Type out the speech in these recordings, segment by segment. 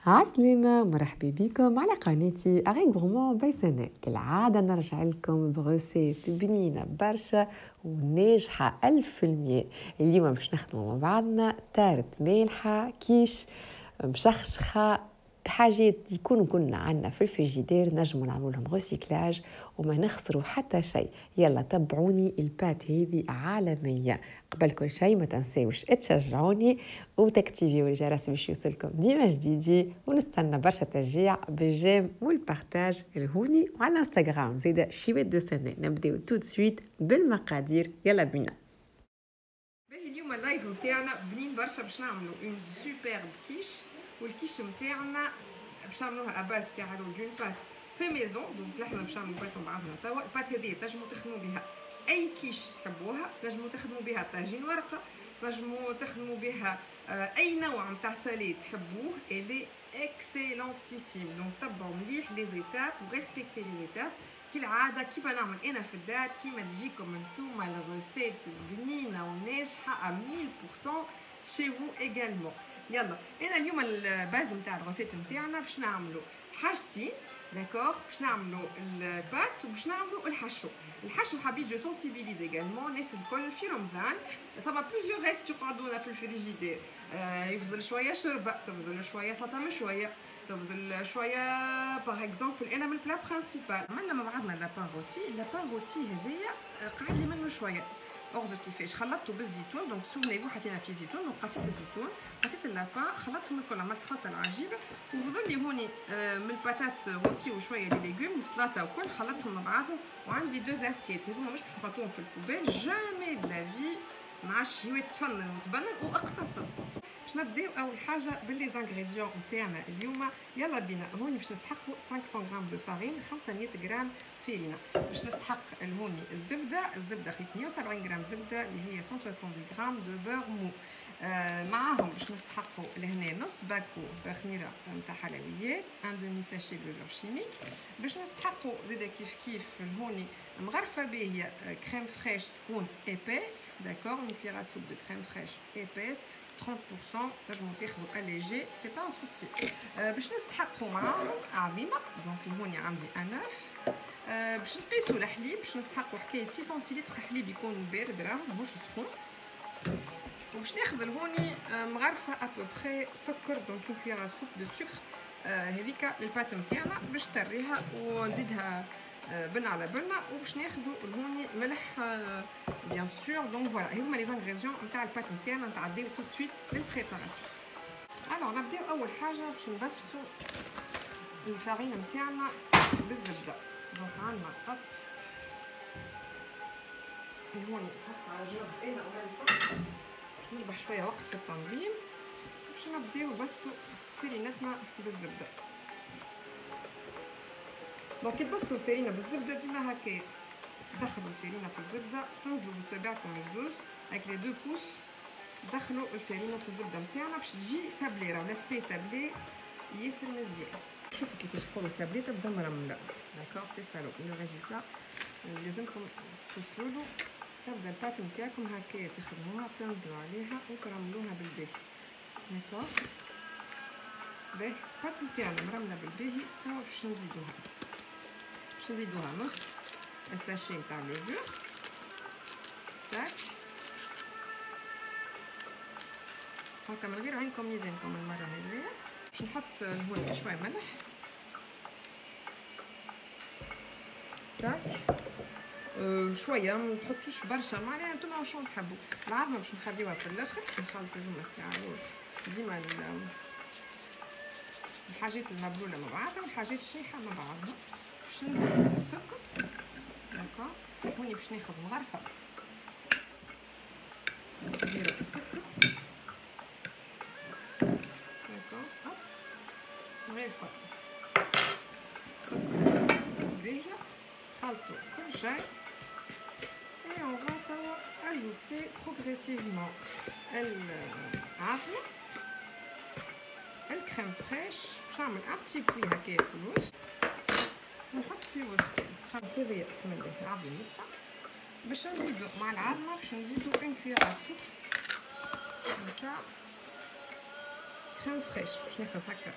عسلامة، مرحبا بكم على قناتي أغي غورمون بيسنة. كالعادة نرجع لكم بغوسيت بنينة برشا وناجحة 1000%. اليوم باش نخدموا مع بعضنا تارت مالحة كيش مشخشخة بحاجات يكونوا كنا عنا في الفريجيدير، نجموا نعملوا لهم ريسيكلاج وما نخسروا حتى شيء. يلا تبعوني، البات هذه عالمية. قبل كل شيء ما تنساوش تشجعوني وتكتيفيوا الجرس باش يوصلكم ديما جديدي، ونستنى برشا تشجيع بالجيم والبارتاج الهوني وعلى الانستغرام زيدا شيوات دو سنة. نبداو تو سويت بالمقادير، يلا بينا. باهي اليوم اللايف نتاعنا بنين برشا، باش نعملوا اون سوبرب كيش. والكيش نتاعنا باش نعملوها اباز ساعه دون بات في ميزون. دونك لحنا باش نعملوا بات مع بعضنا توا. البات هذه تنجموا تخدموا بها اي كيش تحبوها، تنجموا تخدموا بها طاجين ورقه، تنجموا تخدموا بها اي نوع نتاع سالي تحبوه. الي اكسيلونتيسيم. دونك تبعوا مليح لي زيتاب وريسبكتي لي زيتاب كالعاده كيما نعمل انا في الدار، كيما تجيكم انتوما الغوسيت بنينه وناجحه 1000% شي فو ايغالمون. يلا انا اليوم الباز نتاع الغوسيت نتاعنا باش نعملوا حاجتين، داكور؟ باش نعملوا البات وباش نعملوا الحشو. الحشو حبيت جو سونسيبيليز ايغالمون الناس الكل في رمضان. ثما بليزيور ريست يقعدونا في الفريجيدير، يفضل شويه شوربه، تفضل شويه سلطه مشويه، تفضل شويه باغ اكزومبل. انا من البلا برينسيبال عملنا مع بعضنا لابان روتي هذايا قعد لي منه شويه. اغزر كيفاش خلطته بالزيتون. دونك سوفنيفو حطينا فيه زيتون، دونك قصيت الزيتون، قصيت اللابان، خلطتهم الكل، عملت خلطه العجيبه. وفضل لي هوني من الباتات روتي وشويه لي ليغوم السلطه وكل، خلطتهم مع بعضهم. وعندي دو اسيات هذوما مش باش نحطوهم في البوبيل جامي بلا في، مع الشهوات تفنن وتبنن واقتصد. باش نبداو اول حاجه باللي زانغريديون نتاعنا اليوم. يلا بينا. هوني باش نستحقوا 500 غرام دو فارين، 500 غرام فرينه. باش نستحق الهوني الزبده خليت 170 غرام زبده اللي هي 170 غرام دو بور مو. معاهم باش نستحقوا لهنا نص باكو بخميره نتاع حلويات، ان دومي ساشي دو بور شيميك. باش نستحقوا زيدا كيف الهوني مغرفه باهيه كريم فريش تكون ايباس، داكور؟ اون كويير سوب دو كريم فريش ايباس 30%. تنجموا تاخذوا اليجي سي با ان سوسي. باش نستحقوا معاهم عظيمه. دونك هوني عندي انوف. باش نقيسوا الحليب، باش نستحقوا حكايه 6 سنتيلتر حليب يكون بارد راه ماهوش سخون. وباش ناخذ هوني مغرفه ابوبخي سكر، دونك اون كويير سوب دو سكر. هذيك البات نتاعنا باش طريها ونزيدها بن على بنه. وباش ناخذوا هوني ملح بيان سور. دونك فوالا هذوما لي زانغريديون نتاع البات نتاعنا. نتعداو تو سويت للبريباراسيون. الوغ نبداو اول حاجه باش نبسوا الفارين نتاعنا بالزبده. دونك عندنا قط هوني نحط على جنب انا باش نربح شويه وقت في التنظيم. باش نبداو نبسوا فرينتنا بالزبده. دونك كي تبسوا الفرينه بالزبده ديما هكايا دخلوا الفرينه في الزبده، تنزلوا بصباعكم الزوز avec les deux pouces. دخلوا الفرينه في الزبده نتاعنا باش تجي سابلي، راه لاسبي سابلي ياسر مزيان. شوفوا كيفاش تقولوا سابلي تبدا مرمله، داكور؟ سي سالو لو ريزولتا لازمكم توصلوا له. تبدا البات نتاعكم هكايا تخدموها، تنزلوا عليها وترملوها بالباهي، داكور؟ باهي البات نتاعنا مرمله بالباهي. توا باش نزيدوها نص الساشي نتاع الليفور. تاك هكا من غير عينكم ميزانكم المره هذيا. باش نحط هون شويه ملح. تاك شويه، ما تحطوش برشا، معناها نتوما واش تحبوا. العظمه باش نخليوها في الاخر، باش نخلطوا هما الساعه ديما الحاجات المبلوله مع بعضها والحاجات الشايحه مع بعضها. باش نزيد السكر، داكور؟ هوني باش ناخذ مغرفه نديرو السكر، داكور؟ مغرفه سكر باهيه. خلطوا كل شيء et on va توا ajouter progressivement العظمه، الكريم فريش. باش نعمل ان بتي بوي هكايا في الوسط ونحط في وسطو. هذايا بسم الله عظيمتها. باش نزيدو مع العظمه باش نزيدو اون كويير سوب نتاع كريم فريش. باش ناخذ هكا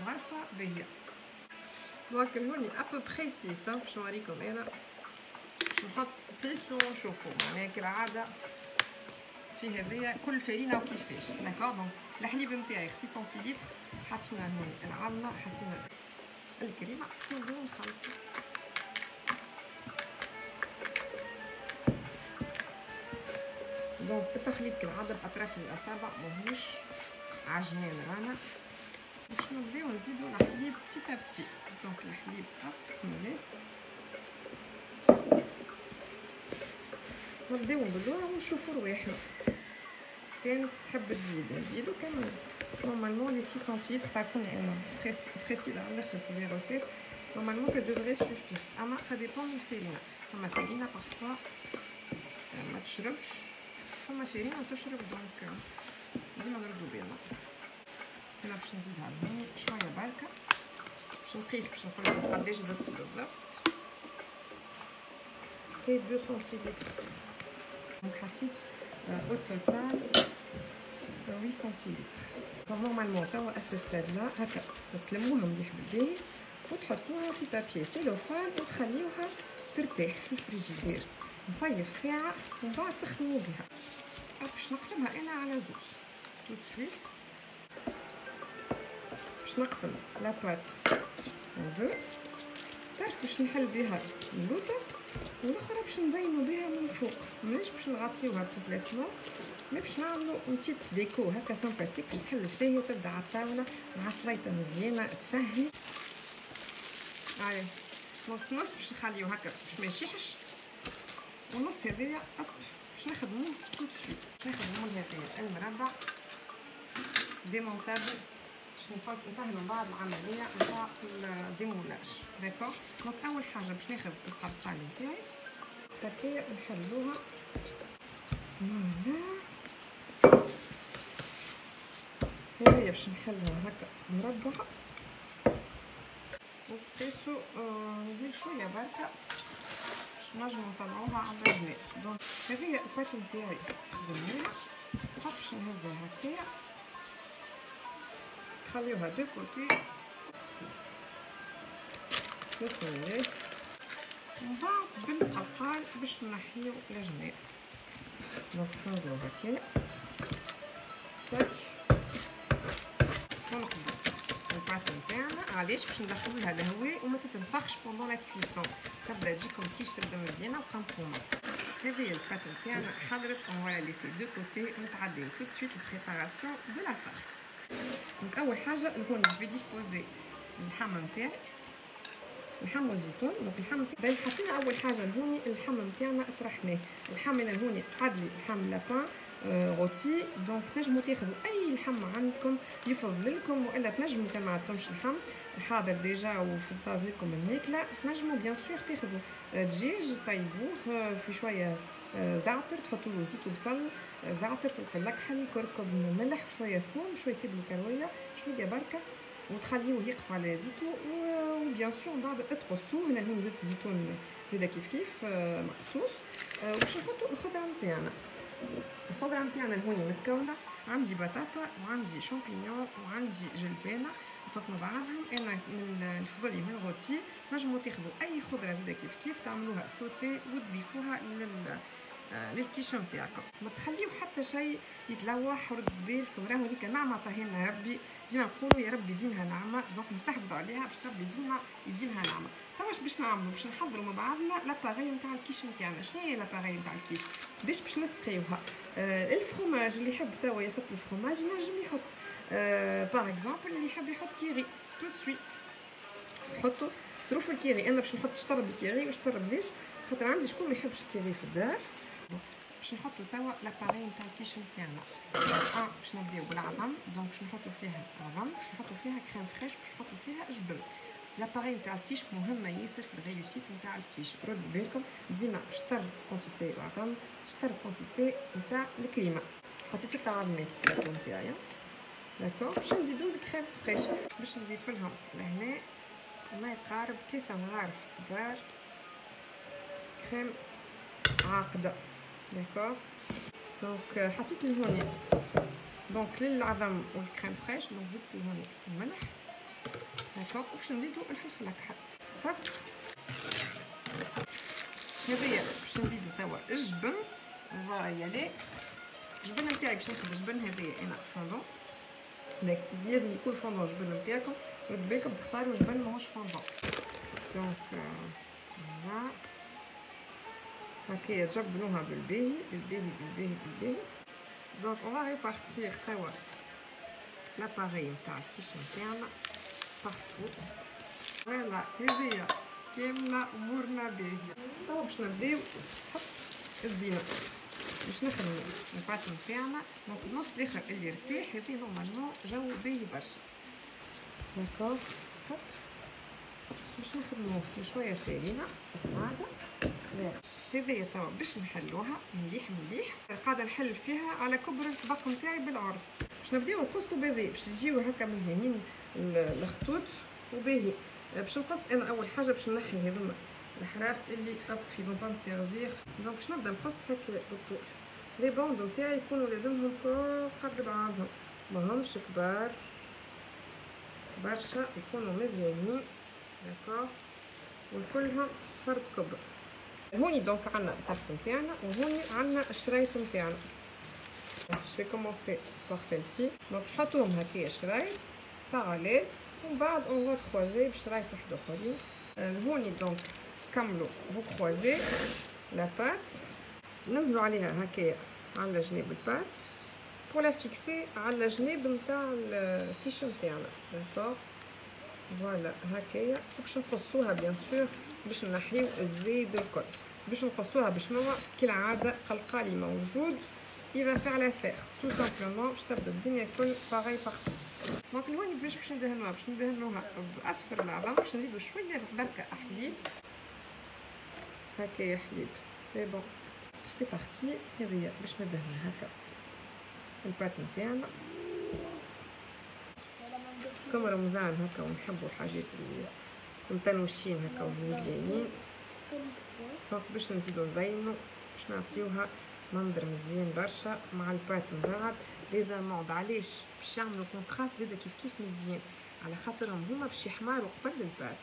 مغرفه باهيه. دونك هوني ابوبري 6 باش نوريكم انا باش نحط 6 ونشوفوا معناها كالعاده في هذايا كل فرينه وكيفاش. داكور دونك الحليب نتاعي 6 سنتيلتر، حطينا هوني العظمه، حطينا الكريمه، باش نبداو نخلطو. دونك التخليط كالعاده باطراف الاصابع ماهوش عجنان رانا، باش نبداو نزيدو الحليب بتيتا بتي. دونك الحليب بسم الله نبداو نبدلوها ونشوفو رواحنا. كان تحب تزيد نزيدو، كان نورمالمون لي 6 سنتيلتر تعرفوني انا بريسيز على الاخر في لي روسيت، نورمالمون سا دوفري سوفير، اما سا ديبون من الفرينه. فما فرينه بارفوا ما تشربش، فما فرينه تشرب، دونك ديما نردو بينا. انا باش نزيدها هوني شويه بركه باش نقيس، باش نقولكم قداش زدت بالضبط. كاين 2 سنتيلتر، دونك حطيت au total 8 سنتيلتر. نورمالمون توا اسو ستاد لا هكا تلموها مليح بالباهي وتحطوها في بابيي سيلوفان وتخليوها ترتاح في الفريجيدير نصيف ساعه ومن بعد تخدموا بها. باش نقسمها انا على زوز تو سويت، باش نقسم لاباط ان دو، تعرف باش نحل بها اللوطه والاخرى باش نزينو بها من فوق، مانيش باش نغطيوها كومبليتمون، مي باش نعملو نتيت ديكو هكا سامباتيك باش تحل الشاي وتبدا على الطاوله مع سليطه مزيانه تشهي. هاي دونك نص باش نخليو هكا باش ما يشيحش، ونص هذايا باش نخدموه تو سويت. باش نخدمو هذايا المربع ديمونتابل باش نسهلو من بعد العمليه نتاع الديموناج. داكوغ دونك اول حاجه باش ناخذ القلقال نتاعي هكايا نحلوها هذايا باش نحلوها هكا مربعه، ونقيسو نزيد شويه بركه باش نجمو نطلعوها على الجناب. دونك هذايا الباط نتاعي خدمناها، باش نهزها هكايا نخليوها دو كوتي بسم الله، ومن بعد بالقلقال باش نحيو الجناب. دونك ننزلو هكا تاك ونقبلو الباط نتاعنا. علاش؟ باش ندخلولها الهواء وما تتنفخش بوندون لا كويسون، تبدا تجيكم كيش تبدا مزيانه وقمقومه. هذايا الباط نتاعنا حضرت، اون فوالا ليسي دو كوتي ونتعداو تو سويت البريباراسيون دو لا فارس. دونك اول حاجه هون جو ديسبوزي اللحم نتاعي، اللحم والزيتون. دونك اللحم نتاعي حطينا اول حاجه هوني اللحم نتاعنا طرحناه. اللحم انا هوني قعد لي لحم لابان غوتي، دونك تنجموا تاخذوا اي لحم عندكم يفضل لكم، والا تنجموا كان ما عندكمش لحم الحاضر ديجا وفي فضلكم الماكله تنجموا بيان سور تاخذوا دجاج طيبوه في شويه زعتر، تحطوا له زيت وبصل، زعتر، فلفل اكحل، كركم، ملح، شويه ثوم، شويه تبل وكرويه، شويه بركه، وتخليوه يقف على زيتو. وبيان سور من بعد تقصوه. هنا هون زيت زيتون زيدا كيف كيف مقصوص. باش نحطوا الخضره نتاعنا. الخضره نتاعنا هوني متكونه، عندي بطاطا وعندي شامبينيون وعندي جلبانه، نحط مع بعضهم. انا من الفضلي من غوتي، نجموا تاخذوا اي خضره زيدا كيف كيف تعملوها سوتي وتضيفوها للكيش نتاعكم. ما تخليو حتى شيء يتلوح، ورد بالكم راهو هذيك نعمه عطاها ربي، ديما نقولوا يا ربي يديمها نعمه، دونك نستحفظوا عليها باش ربي ديما يديمها نعمه. توا واش باش نعملوا؟ باش نحضروا مع بعضنا لاباغي نتاع الكيش نتاعنا. شنو هي لاباغي نتاع الكيش؟ باش نسقيوها الفرomاج. اللي يحب توا يحط الفرomاج ينجم يحط باغ اكزومبل، اللي يحب يحط كيري تو سويت تحطوا ظروف الكيري. انا باش نحط شطر بالكيري وشطر بليش، خاطر عندي شكون ما يحبش الكيري في الدار. باش نحطوا توا لاباغي نتاع الكيش نتاعنا. باش نبداو بالعظم، دونك باش نحطوا فيها عظم، باش نحطوا فيها كريم فريش، باش نحطوا فيها جبن. لاباغي نتاع الكيش مهمه ياسر في الريوسيت نتاع الكيش. ردوا بالكم ديما شطر كونتيتي العظم، شطر كونتيتي نتاع الكريمه. حطيت 6 عظمات البلاطو نتاعي داكور. باش نزيدو الكريم فريش، باش نضيف لهم لهنا ما يقارب 3 مغارف كبار كريم عاقده داكور. دونك حطيت لهوني دونك للعظم والكريم فريش، دونك زدت لهوني الملح الفوق باش نزيدو الفلفل الاكحل. هاك هذايا باش نزيدو توا الجبن. فوالا لي الجبن نتاعي باش ناخذ الجبن هذايا انا فوندون. لازم يكون فوندون الجبن نتاعكم، رد بالكم تختاروا جبن ماهوش فوندون. دونك فوالا هكايا تجبنوها بالباهي بالباهي بالباهي بالباهي. دونك اون فا ريبارتير توا لاباري نتاع الكيش نتاعنا بارتو. فوالا هذيا كامله امورنا باهيه. توا باش نبداو نحط الزينه باش نخدمو الباط نتاعنا. دونك النص الاخر اللي يرتاح هذه نورمالمون جو باهي برشا. داكوغ باش نخدموه بشويه فارينه هذا. هذيا توا باش نحلوها مليح مليح. قاعده نحل فيها على كبر الطبق نتاعي بالعرض. باش نبداو نقصوا بيضاء باش يجيو هكا مزيانين الخطوط وباهي. باش نقص انا اول حاجه باش نحي هذوما الحرافت اللي اب في فون با مسيرفير. دونك باش نبدا نقص هكا بالطول. لي بوند نتاعي يكونوا لازمهم كل قد بعضهم، ماهمش كبار برشا، يكونوا مزيانين. داكوغ والكلهم فرد كبر. هوني دونك عندنا الطاقة نتاعنا وهوني عندنا الشرايط نتاعنا. جو في كومونسي بار سيلسي. دونك باش نحطوهم هكايا شرايط باراليل ومن بعد اون فو كروزي بشرايط واحد اخرين. هوني دونك كملوا فو كروزي لا بات، ننزلوا عليها هكايا على جناب البات بور لا فيكسي على جناب نتاع الكيش نتاعنا. داكوغ فوالا هكايا. باش نقصوها بيان سور باش نحيو الزيد الكل. باش نقصوها بشنو كالعاده قلقالي موجود يبقى فعل افير تو سامبلومون باش تبدا الدنيا الكل باغي بارتو. دونك الهوني باش ندهنوها باش ندهنوها باصفر العظم. باش نزيدو شويه بركه حليب هكايا حليب سي بون سي بارتي. هذيا باش ندهنو هكا الباط نتاعنا كما رمضان هكا ونحبوا الحاجات اللي متنوشين هكا ومزيانين. دونك باش نزيدو نزينو باش نعطيوها منظر مزيان برشا مع الباط. من بعد لي زاموند علاش باش يعملوا كونتراست زاده كيف مزيان على خاطرهم هما باش يحمروا قبل الباط.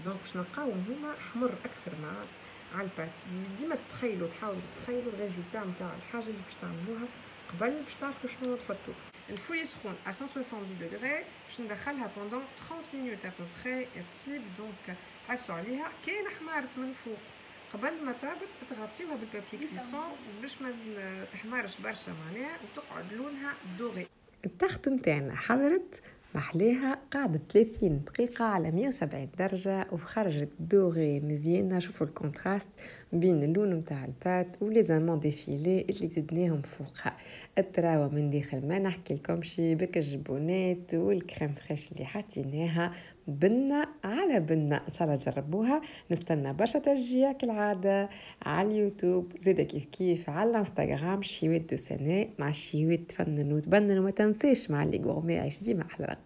دونك باش نلقاوهم هما حمر اكثر مع الباط. ديما تحاولوا تتخيلوا الريزولتا نتاع الحاجه اللي باش تعملوها قبل باش تعرفوا شنو تحطوا. الفور يسخن à 170 degrés باش ندخلها بوندون 30 minutes à peu près تطيب. دونك تعسوا عليها كاين حمارت من فوق قبل ما تهبط تغطيوها بالبابي كليسون باش ما تحمرش برشا معناها وتقعد لونها دوغي. التخت متاعنا حضرت محليها قعدت 30 دقيقة على 170 درجة وخرجت دوغي مزيانة. شوفوا الكونتراست بين اللون متاع البات ولي زالمون ديفيلي اللي زدناهم فوقها. التراوة من داخل ما نحكي لكمش بك الجبونات والكريم فريش اللي حطيناها بنة على بنة. ان شاء الله تجربوها. نستنى برشا تشجيع كالعادة على اليوتيوب زيدا كيف على الانستغرام شيوات دو سنة مع شيوات تفنن وتبنن. وما تنساش مع اللي غورمي عيش ديما احلى.